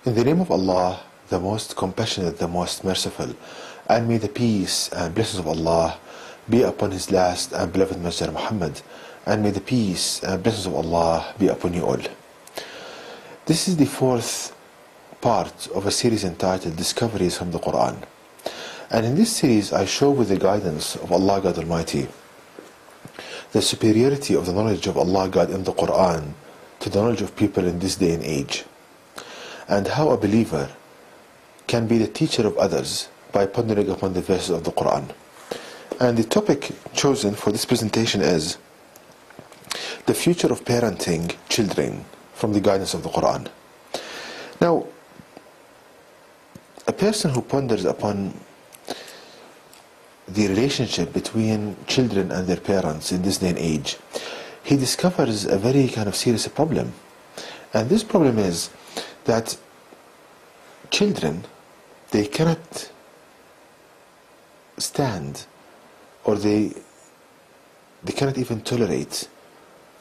In the name of Allah, the most compassionate, the most merciful, and may the peace and blessings of Allah be upon His last and beloved Messenger Muhammad, and may the peace and blessings of Allah be upon you all. This is the fourth part of a series entitled Discoveries from the Quran. And in this series I show, with the guidance of Allah God Almighty, the superiority of the knowledge of Allah God in the Quran to the knowledge of people in this day and age, and how a believer can be the teacher of others by pondering upon the verses of the Quran. And the topic chosen for this presentation is the future of parenting children from the guidance of the Quran. Now, a person who ponders upon the relationship between children and their parents in this day and age, he discovers a very kind of serious problem. And this problem is that children, they cannot stand, or they cannot even tolerate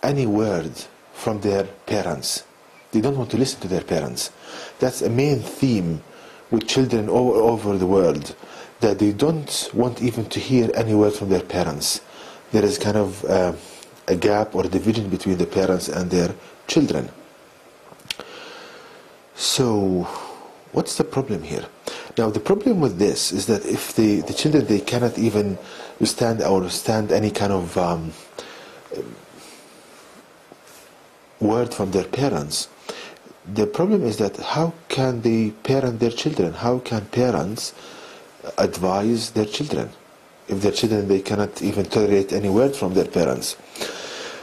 any word from their parents. They don't want to listen to their parents. That's a main theme with children all over the world, that they don't want even to hear any word from their parents. There is kind of a gap or a division between the parents and their children. So, what's the problem here? Now, the problem with this is that if the children, they cannot even stand any kind of word from their parents, the problem is that how can they parent their children? How can parents advise their children if their children, they cannot even tolerate any word from their parents?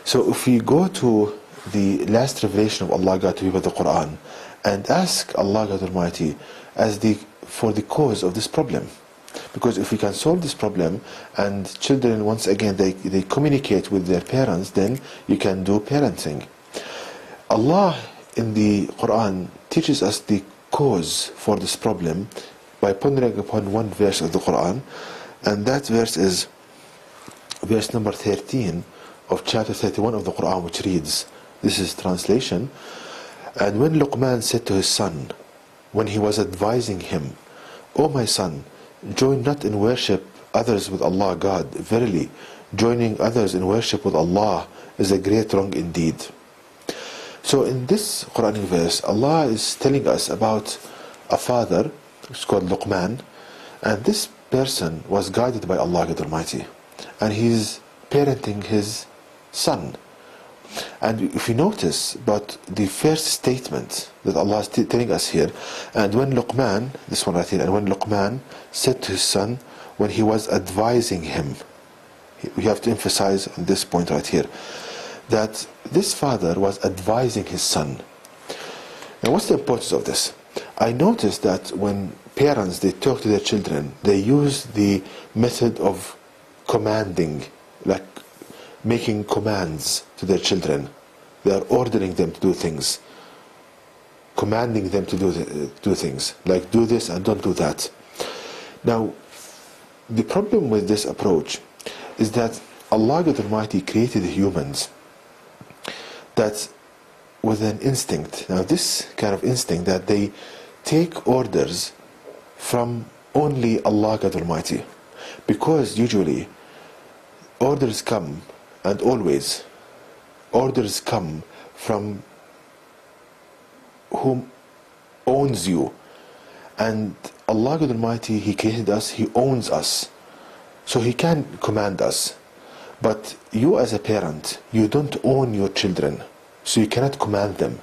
So if we go to the last revelation of Allah God to people, the Quran, and ask Allah God Almighty for the cause of this problem. Because if we can solve this problem, and children, once again, they communicate with their parents, then you can do parenting. Allah in the Quran teaches us the cause for this problem by pondering upon one verse of the Quran, and that verse is verse number 13 of chapter 31 of the Quran, which reads, this is translation: "And when Luqman said to his son, when he was advising him, O my son, join not in worship others with Allah God. Verily, joining others in worship with Allah is a great wrong indeed." So in this Quranic verse, Allah is telling us about a father, who's called Luqman, and this person was guided by Allah God Almighty, and he's parenting his son. And if you notice, but the first statement that Allah is telling us here, and when Luqman, this one right here, and when Luqman said to his son, when he was advising him, we have to emphasize on this point right here, that this father was advising his son. Now, what's the importance of this? I noticed that when parents, they talk to their children, they use the method of commanding, like making commands to their children. They are ordering them to do things, commanding them to do things, like do this and don't do that. Now, the problem with this approach is that Allah God Almighty created humans that with an instinct. Now, this kind of instinct that they take orders from only Allah God Almighty, because usually orders come, and always orders come from whom owns you. And Allah God Almighty, He created us, He owns us, so He can command us. But you as a parent, you don't own your children, so you cannot command them.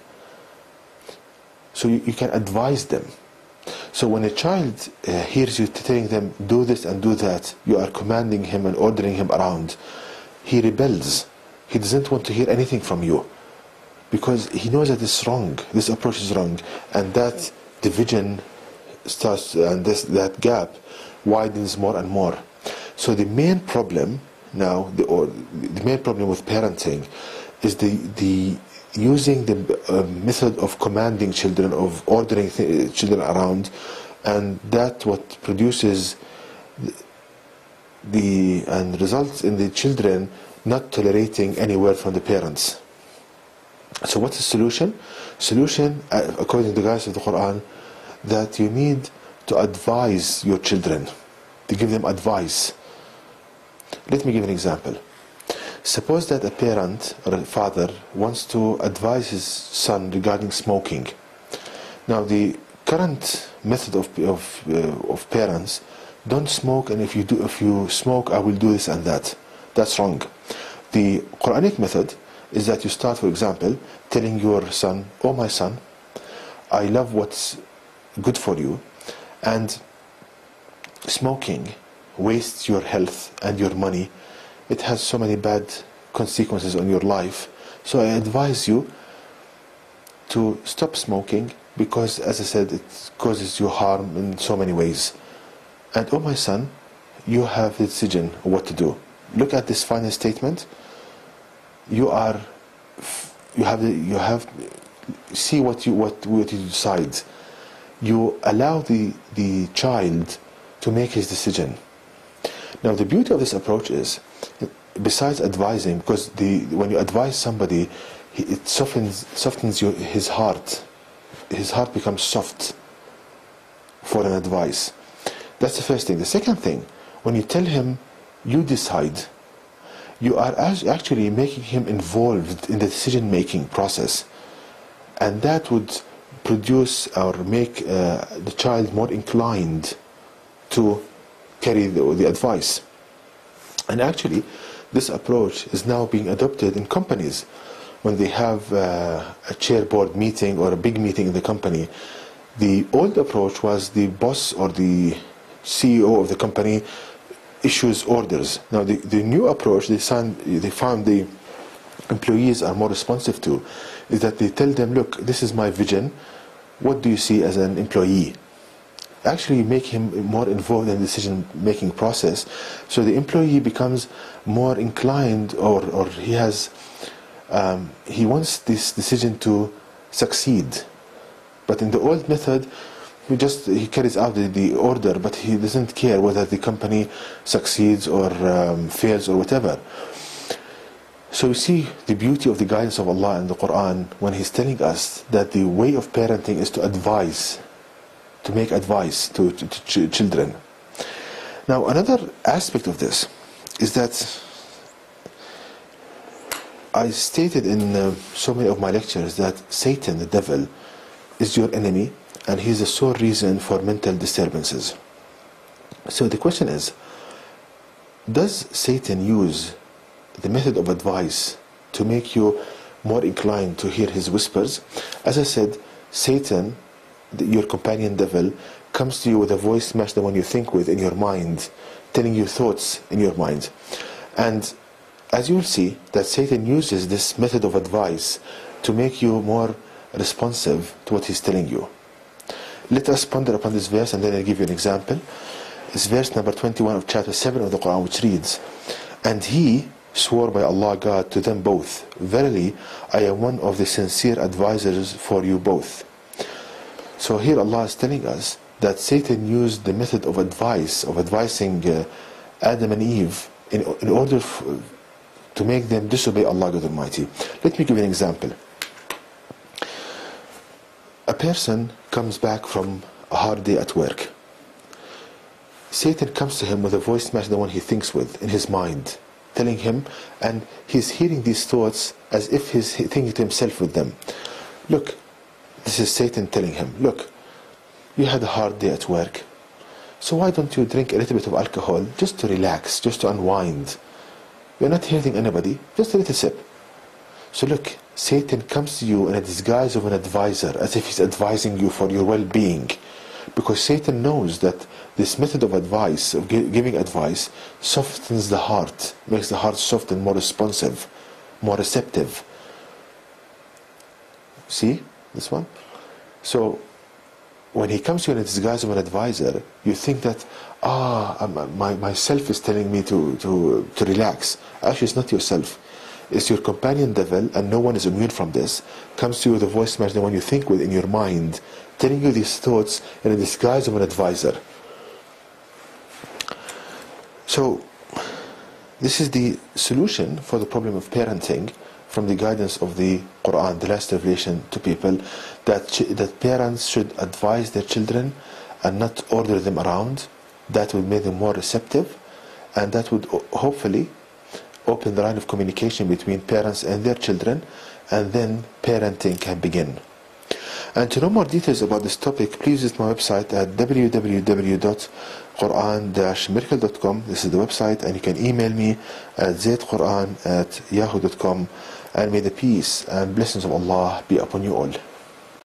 So you can advise them. So when a child hears you telling them, do this and do that, you are commanding him and ordering him around, he rebels. He doesn't want to hear anything from you, because he knows that it's wrong. This approach is wrong, and that division starts, and that gap widens more and more. So the main problem now, the main problem with parenting is the using the method of commanding children, of ordering children around, and that what produces and results in the children not tolerating any word from the parents. So what's the solution? Solution, according to the guidance of the Quran, that you need to advise your children, to give them advice. Let me give an example. Suppose that a parent or a father wants to advise his son regarding smoking. Now the current method of parents, don't smoke, and if you smoke, I will do this and that. That's wrong. The Quranic method is that you start, for example, telling your son, "Oh my son, I love what's good for you, and smoking wastes your health and your money. It has so many bad consequences on your life. So I advise you to stop smoking, because, as I said, it causes you harm in so many ways. And oh my son, you have the decision of what to do. Look at this final statement. You have see what you decide. You allow the child to make his decision." Now the beauty of this approach is, besides advising, because when you advise somebody, it softens his heart. His heart becomes soft for an advice. That's the first thing. The second thing, when you tell him, "You decide," you are actually making him involved in the decision-making process, and that would produce or make the child more inclined to carry the advice. And actually, this approach is now being adopted in companies. When they have a chair board meeting or a big meeting in the company, the old approach was the boss or the CEO of the company issues orders. Now the new approach they found the employees are more responsive to, is that they tell them, "Look, this is my vision. What do you see as an employee?" Actually make him more involved in the decision-making process, so the employee becomes more inclined, or he wants this decision to succeed. But in the old method, he carries out the order, but he doesn't care whether the company succeeds or fails or whatever. So you see the beauty of the guidance of Allah in the Quran when He's telling us that the way of parenting is to advise, to make advice to children. Now another aspect of this is that I stated in so many of my lectures that Satan, the devil, is your enemy, and he's the sole reason for mental disturbances. So the question is, does Satan use the method of advice to make you more inclined to hear his whispers? As I said, Satan, your companion devil, comes to you with a voice match the one you think with in your mind, telling you thoughts in your mind. And as you will see, that Satan uses this method of advice to make you more responsive to what he's telling you. Let us ponder upon this verse, and then I'll give you an example. It's verse number 21 of chapter 7 of the Quran, which reads, "And he swore by Allah God to them both, verily I am one of the sincere advisors for you both." So here Allah is telling us that Satan used the method of advising Adam and Eve in order to make them disobey Allah God Almighty. Let me give you an example. A person comes back from a hard day at work. Satan comes to him with a voice match the one he thinks with in his mind, telling him, and he's hearing these thoughts as if he's thinking to himself with them. Look, this is Satan telling him, "Look, you had a hard day at work, so why don't you drink a little bit of alcohol just to relax, just to unwind? You're not hurting anybody, just a little sip." So look, Satan comes to you in a disguise of an advisor, as if he's advising you for your well-being, because Satan knows that this method of advice, of giving advice, softens the heart, makes the heart soft and more responsive, more receptive. See this one? So when he comes to you in a disguise of an advisor, you think that myself is telling me to relax. Actually, it's not yourself. It's your companion devil, and no one is immune from this. Comes to you with a voice match the one you think with in your mind, telling you these thoughts in a disguise of an advisor. So this is the solution for the problem of parenting from the guidance of the Quran, the last revelation to people, that parents should advise their children and not order them around. That would make them more receptive, and that would hopefully open the line of communication between parents and their children, and then parenting can begin. And to know more details about this topic, please visit my website at www.quran-miracle.com. This is the website, and you can email me at zaidquran@yahoo.com. And may the peace and blessings of Allah be upon you all.